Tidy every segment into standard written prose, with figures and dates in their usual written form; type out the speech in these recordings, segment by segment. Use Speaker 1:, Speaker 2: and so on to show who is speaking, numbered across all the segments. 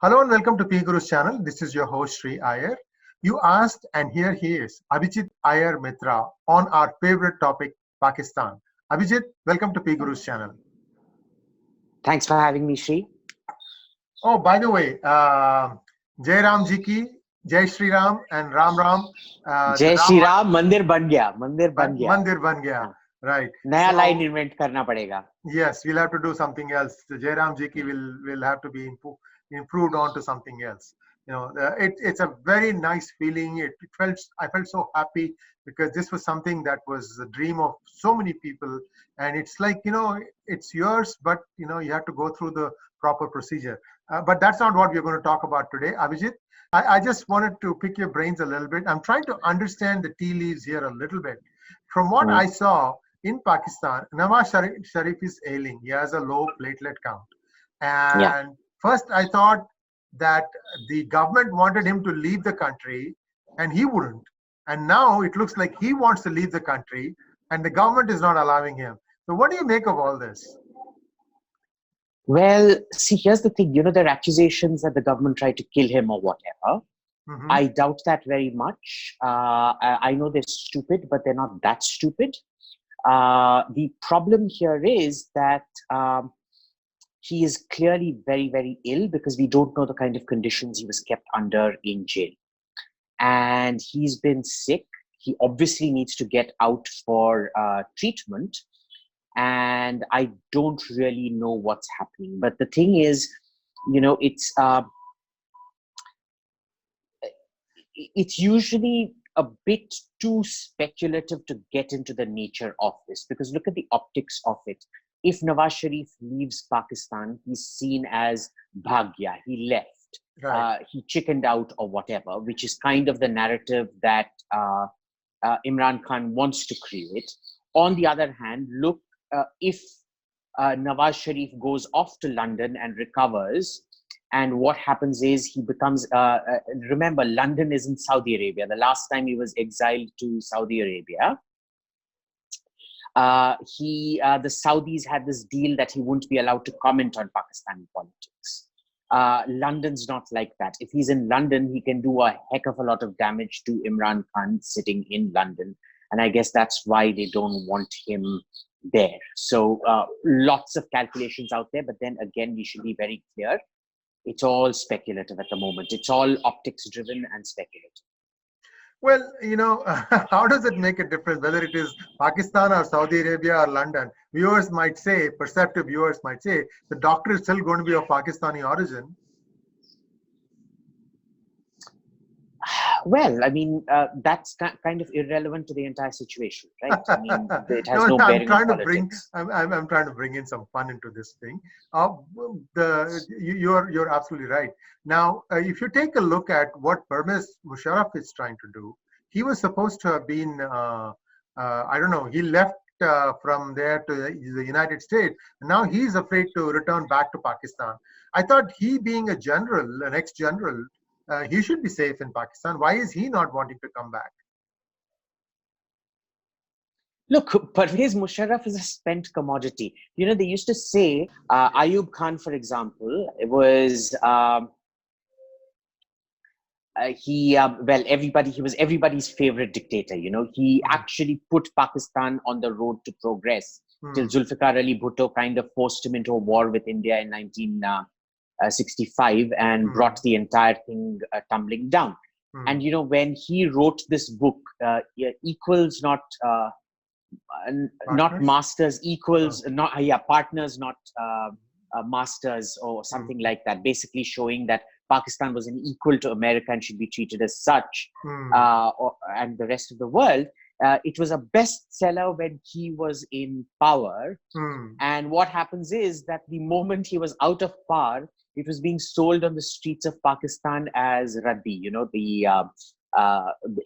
Speaker 1: Hello and welcome to PGurus channel. This is your host Sri Iyer. You asked and here he is, Abhijit Iyer-Mitra on our favorite topic, Pakistan. Abhijit, welcome to PGurus channel.
Speaker 2: Thanks for having me, Sri.
Speaker 1: Oh, by the way, Jai Ram Ji ki, Jai Shri Ram and Ram Ram.
Speaker 2: Jai Shri Ram, Mandir ban gaya. Mandir ban gaya.
Speaker 1: Mandir ban gaya. Right.
Speaker 2: Naya line invent karna padega.
Speaker 1: Yes, we'll have to do something else. The Jai Ram Ji ki will have to be improved on to something else. You know, it's a very nice feeling. I felt so happy because this was something that was a dream of so many people, and it's like, you know, it's yours, but you know, you have to go through the proper procedure. But that's not what we're going to talk about today, Abhijit. I just wanted to pick your brains a little bit. I'm trying to understand the tea leaves here a little bit. From what I saw in Pakistan, Nawaz Sharif is ailing. He has a low platelet count, and first I thought that the government wanted him to leave the country and he wouldn't. And now it looks like he wants to leave the country and the government is not allowing him. So what do you make of all this?
Speaker 2: Well, see, here's the thing. You know, there are accusations that the government tried to kill him or whatever. I doubt that very much. I know they're stupid, but they're not that stupid. The problem here is that he is clearly very, very ill because we don't know the kind of conditions he was kept under in jail. And he's been sick. He obviously needs to get out for treatment. And I don't really know what's happening. But the thing is, you know, it's usually a bit too speculative to get into the nature of this, because look at the optics of it. If Nawaz Sharif leaves Pakistan, he's seen as bhagya, he left, he chickened out or whatever, which is kind of the narrative that Imran Khan wants to create. On the other hand, look, if Nawaz Sharif goes off to London and recovers, and what happens is he becomes, remember, London is in Saudi Arabia. The last time he was exiled to Saudi Arabia, the Saudis had this deal that he wouldn't be allowed to comment on Pakistani politics. London's not like that. If he's in London, he can do a heck of a lot of damage to Imran Khan sitting in London. And I guess that's why they don't want him there. So lots of calculations out there, but then again, we should be very clear. It's all speculative at the moment. It's all optics driven and speculative.
Speaker 1: Well, you know, how does it make a difference whether it is Pakistan or Saudi Arabia or London? Viewers might say, perceptive viewers might say, the doctor is still going to be of Pakistani origin.
Speaker 2: Well, I mean, that's kind of irrelevant to the entire situation, right? I mean, it has no bearing on politics.
Speaker 1: I'm trying to bring in some fun into this thing. You're absolutely right. Now, if you take a look at what Pervez Musharraf is trying to do, he was supposed to have been, I don't know, he left from there to the United States, and now he's afraid to return back to Pakistan. I thought he being a general, an ex-general, he should be safe in Pakistan. Why is he not wanting to come back?
Speaker 2: Look, Pervez Musharraf is a spent commodity. You know, they used to say, Ayub Khan, for example, it was, he was everybody's favorite dictator. You know, he actually put Pakistan on the road to progress till Zulfikar Ali Bhutto kind of forced him into a war with India in 1965 and brought the entire thing tumbling down. And, you know, when he wrote this book, equals not masters, equals partners, not masters, or something like that, basically showing that Pakistan was an equal to America and should be treated as such, and the rest of the world. It was a bestseller when he was in power. And what happens is that the moment he was out of power, it was being sold on the streets of Pakistan as raddi, you know, the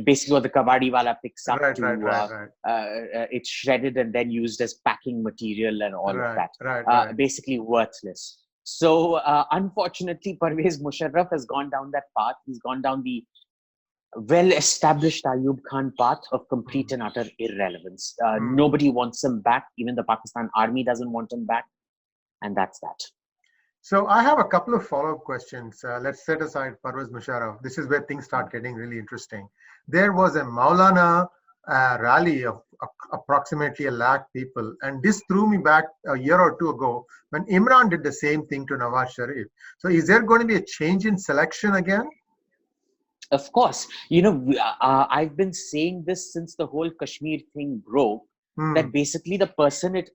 Speaker 2: basically what the kabadi wala picks up it's shredded and then used as packing material and all of that. Basically worthless. So unfortunately, Pervez Musharraf has gone down that path. He's gone down the well-established Ayub Khan path of complete and utter irrelevance. Nobody wants him back. Even the Pakistan army doesn't want him back. And that's that.
Speaker 1: So I have a couple of follow-up questions. Let's set aside Pervez Musharraf. This is where things start getting really interesting. There was a Maulana rally of approximately 1 lakh people, and this threw me back a year or two ago when Imran did the same thing to Nawaz Sharif. So is there going to be a change in selection again?
Speaker 2: Of course, I've been saying this since the whole Kashmir thing broke, that basically the person it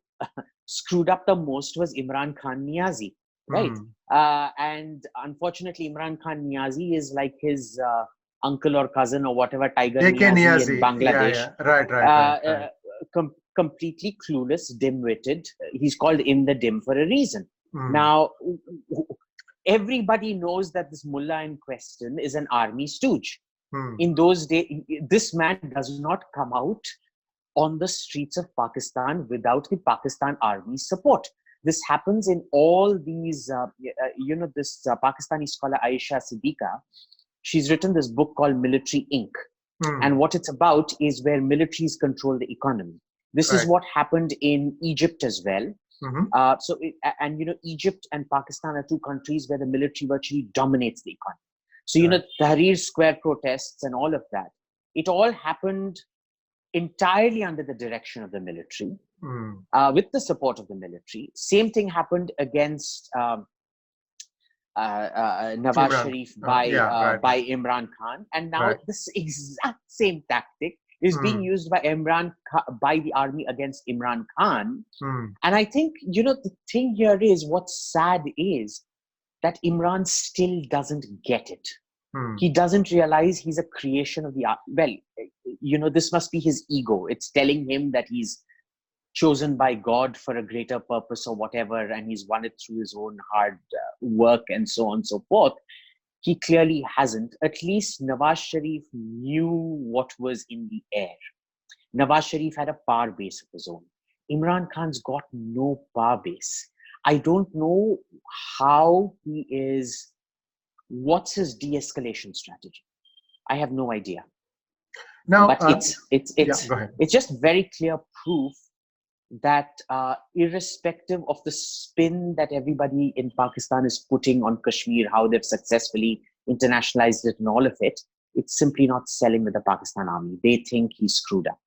Speaker 2: screwed up the most was Imran Khan Niazi, right? And unfortunately, Imran Khan Niazi is like his uncle or cousin or whatever, Tiger Niazi in Bangladesh.
Speaker 1: Right.
Speaker 2: Completely clueless, dim-witted. He's called In the Dim for a reason. Now, everybody knows that this mullah in question is an army stooge. In those days, this man does not come out on the streets of Pakistan without the Pakistan army's support. This happens in all these, this Pakistani scholar Aisha Siddiqa, she's written this book called Military Inc. And what it's about is where militaries control the economy. This is what happened in Egypt as well. Egypt and Pakistan are two countries where the military virtually dominates the economy. So, Tahrir Square protests and all of that, it all happened entirely under the direction of the military, with the support of the military. Same thing happened against Nawaz Sharif by Imran Khan. And now this exact same tactic is being used by the army against Imran Khan. And I think, the thing here is, what's sad is that Imran still doesn't get it. He doesn't realize he's a creation of the art. Well, this must be his ego. It's telling him that he's chosen by God for a greater purpose or whatever, and he's won it through his own hard work and so on and so forth. He clearly hasn't. At least Nawaz Sharif knew what was in the air. Nawaz Sharif had a power base of his own. Imran Khan's got no power base. I don't know how he is. What's his de-escalation strategy? I have no idea.
Speaker 1: Now,
Speaker 2: but it's just very clear proof that irrespective of the spin that everybody in Pakistan is putting on Kashmir, how they've successfully internationalized it and all of it, it's simply not selling with the Pakistan army. They think he's screwed up.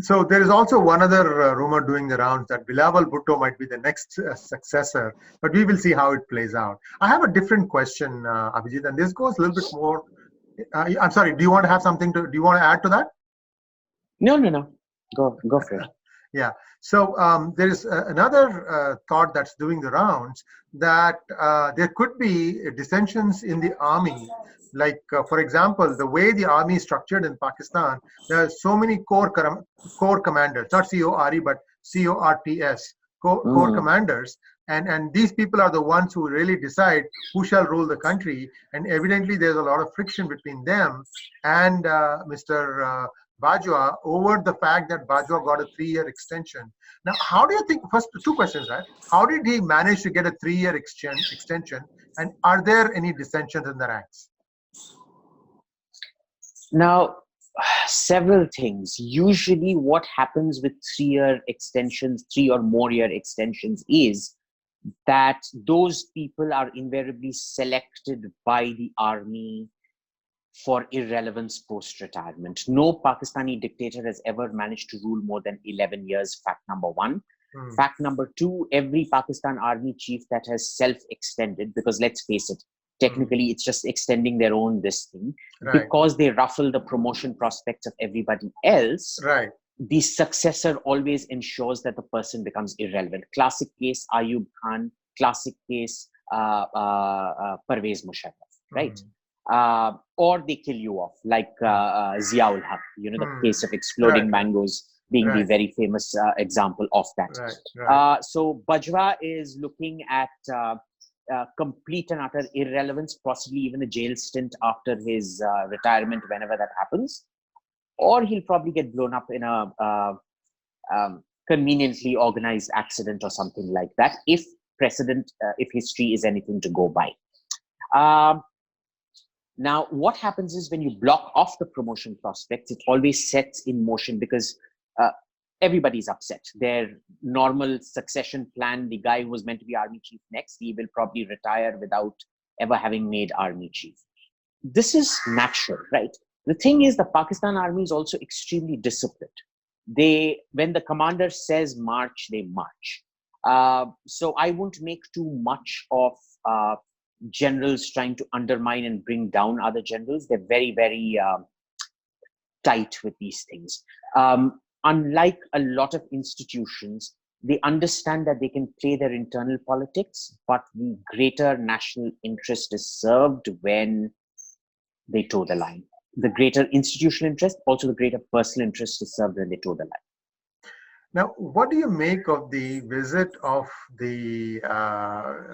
Speaker 1: So there is also one other rumor doing the rounds that Bilawal Bhutto might be the next successor, but we will see how it plays out. I have a different question, Abhijit, and this goes a little bit more. I'm sorry. Do you want to add to that?
Speaker 2: No. Go for it.
Speaker 1: Yeah. So there is another thought that's doing the rounds that there could be dissensions in the army. Like, for example, the way the army is structured in Pakistan, there are so many core commanders, not CORE, but CORTS, core commanders. And these people are the ones who really decide who shall rule the country. And evidently, there's a lot of friction between them and Mr. Bajwa over the fact that Bajwa got a 3-year extension. Now, how do you think, first, two questions, right? How did he manage to get a 3-year extension? And are there any dissensions in the ranks?
Speaker 2: Now, several things. Usually what happens with 3-year extensions, 3 or more year extensions, is that those people are invariably selected by the army for irrelevance post-retirement. No Pakistani dictator has ever managed to rule more than 11 years, fact number one. Fact number two, every Pakistan army chief that has self-extended, because let's face it, technically it's just extending their own this thing, because they ruffle the promotion prospects of everybody else. The successor always ensures that the person becomes irrelevant. Classic case, Ayub Khan. Classic case, Pervez Musharraf, right? Or they kill you off, like Ziaul Haq, the case of exploding mangoes being the very famous example of that. So Bajwa is looking at complete and utter irrelevance, possibly even a jail stint after his retirement, whenever that happens. Or he'll probably get blown up in a conveniently organized accident or something like that, if history is anything to go by. Now, what happens is when you block off the promotion prospects, it always sets in motion, because everybody's upset. Their normal succession plan, the guy who was meant to be army chief next, he will probably retire without ever having made army chief. This is natural, right? The thing is, the Pakistan army is also extremely disciplined. When the commander says march, they march. So I won't make too much of generals trying to undermine and bring down other generals. They're very, very tight with these things. Unlike a lot of institutions, they understand that they can play their internal politics, but the greater national interest is served when they toe the line. The greater institutional interest, also the greater personal interest is served when they toe the line.
Speaker 1: Now, what do you make of the visit of the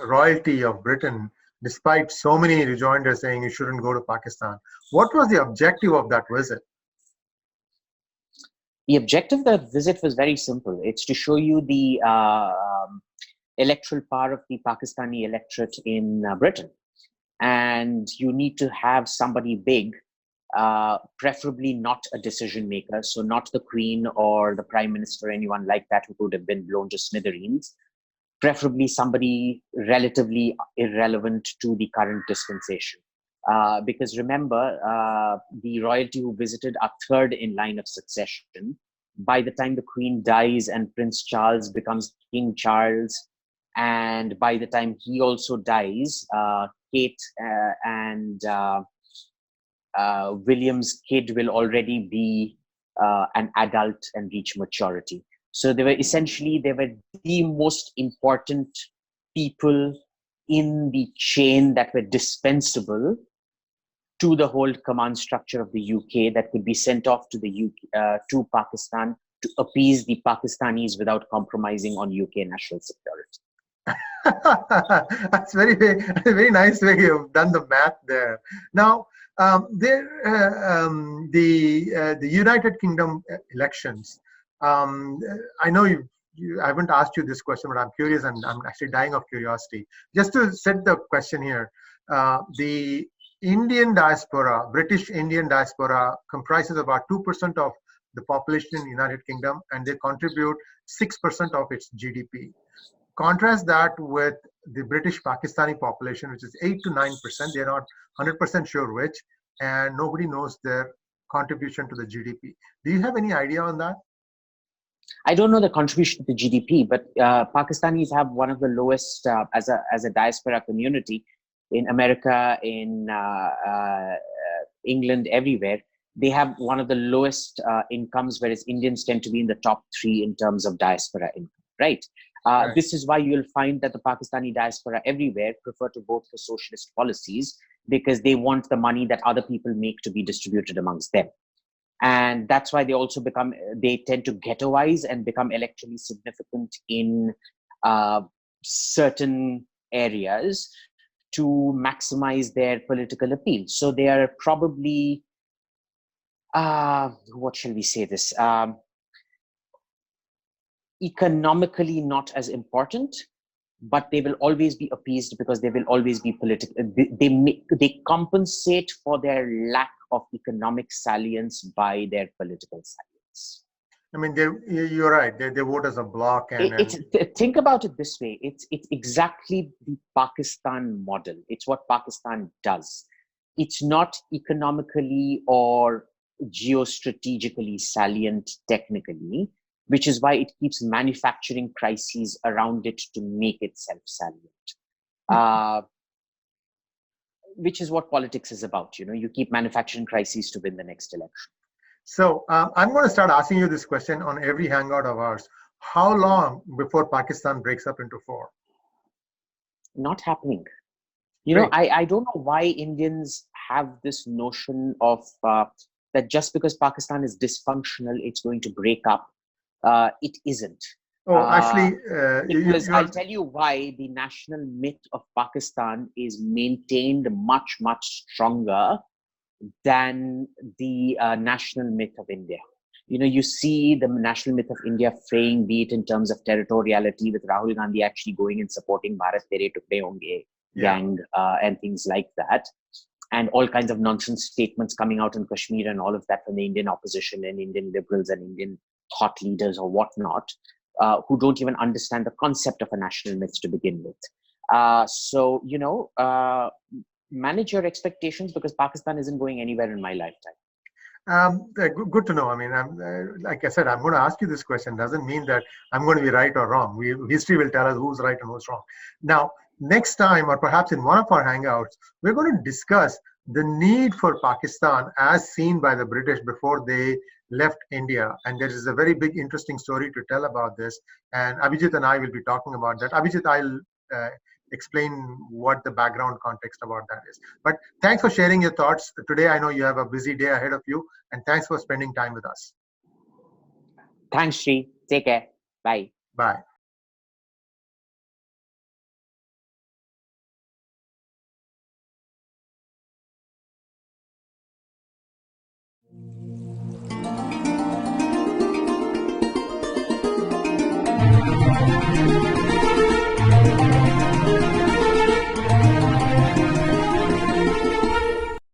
Speaker 1: royalty of Britain, despite so many rejoinders saying you shouldn't go to Pakistan? What was the objective of that visit?
Speaker 2: The objective of the visit was very simple. It's to show you the electoral power of the Pakistani electorate in Britain. And you need to have somebody big, preferably not a decision maker, so not the Queen or the Prime Minister or anyone like that who could have been blown to smithereens, preferably somebody relatively irrelevant to the current dispensation. Because remember, the royalty who visited are third in line of succession. By the time the Queen dies and Prince Charles becomes King Charles, and by the time he also dies, Kate and William's kid will already be an adult and reach maturity. So they were the most important people in the chain that were dispensable to the whole command structure of the UK, that could be sent off to the UK, to Pakistan to appease the Pakistanis without compromising on UK national security.
Speaker 1: That's very nice way you've done the math there. Now, the United Kingdom elections. I know I haven't asked you this question, but I'm curious, and I'm actually dying of curiosity. Just to set the question here, the Indian diaspora, British Indian diaspora, comprises about 2% of the population in the United Kingdom, and they contribute 6% of its GDP. Contrast that with the British Pakistani population, which is 8 to 9%. They're not 100% sure which, and nobody knows their contribution to the GDP. Do you have any idea on that?
Speaker 2: I don't know the contribution to the GDP, but Pakistanis have one of the lowest as a diaspora community in America, in England, everywhere. They have one of the lowest incomes, whereas Indians tend to be in the top 3 in terms of diaspora income, right? Right. This is why you'll find that the Pakistani diaspora everywhere prefer to vote for socialist policies, because they want the money that other people make to be distributed amongst them. And that's why they tend to ghettoize and become electorally significant in certain areas to maximize their political appeal. So they are probably, what shall we say this? Economically not as important, but they will always be appeased because they will always be political. They compensate for their lack of economic salience by their political salience.
Speaker 1: I mean, you're right. They vote as a bloc.
Speaker 2: Think about it this way. It's exactly the Pakistan model. It's what Pakistan does. It's not economically or geostrategically salient technically, which is why it keeps manufacturing crises around it to make itself salient. Which is what politics is about. You keep manufacturing crises to win the next election.
Speaker 1: So I'm going to start asking you this question on every hangout of ours. How long before Pakistan breaks up into 4?
Speaker 2: Not happening. I don't know why Indians have this notion of that just because Pakistan is dysfunctional, it's going to break up. It isn't.
Speaker 1: Oh, actually,
Speaker 2: because I'll tell you why the national myth of Pakistan is maintained much, much stronger than the national myth of India. You see the national myth of India fraying, be it in terms of territoriality, with Rahul Gandhi actually going and supporting Bharat Tere Tukde Honge gang and things like that. And all kinds of nonsense statements coming out in Kashmir and all of that from the Indian opposition and Indian liberals and Indian thought leaders or whatnot, who don't even understand the concept of a national myth to begin with. So, manage your expectations, because Pakistan isn't going anywhere in my lifetime.
Speaker 1: Good to know. I mean, like I said, I'm going to ask you this question. Doesn't mean that I'm going to be right or wrong. History will tell us who's right and who's wrong. Now, next time, or perhaps in one of our hangouts, we're going to discuss the need for Pakistan as seen by the British before they left India. And there is a very big, interesting story to tell about this. And Abhijit and I will be talking about that. Abhijit, I'll explain what the background context about that is. But thanks for sharing your thoughts today. I know you have a busy day ahead of you, and thanks for spending time with us.
Speaker 2: Thanks, Sri. Take care. Bye.
Speaker 1: Bye.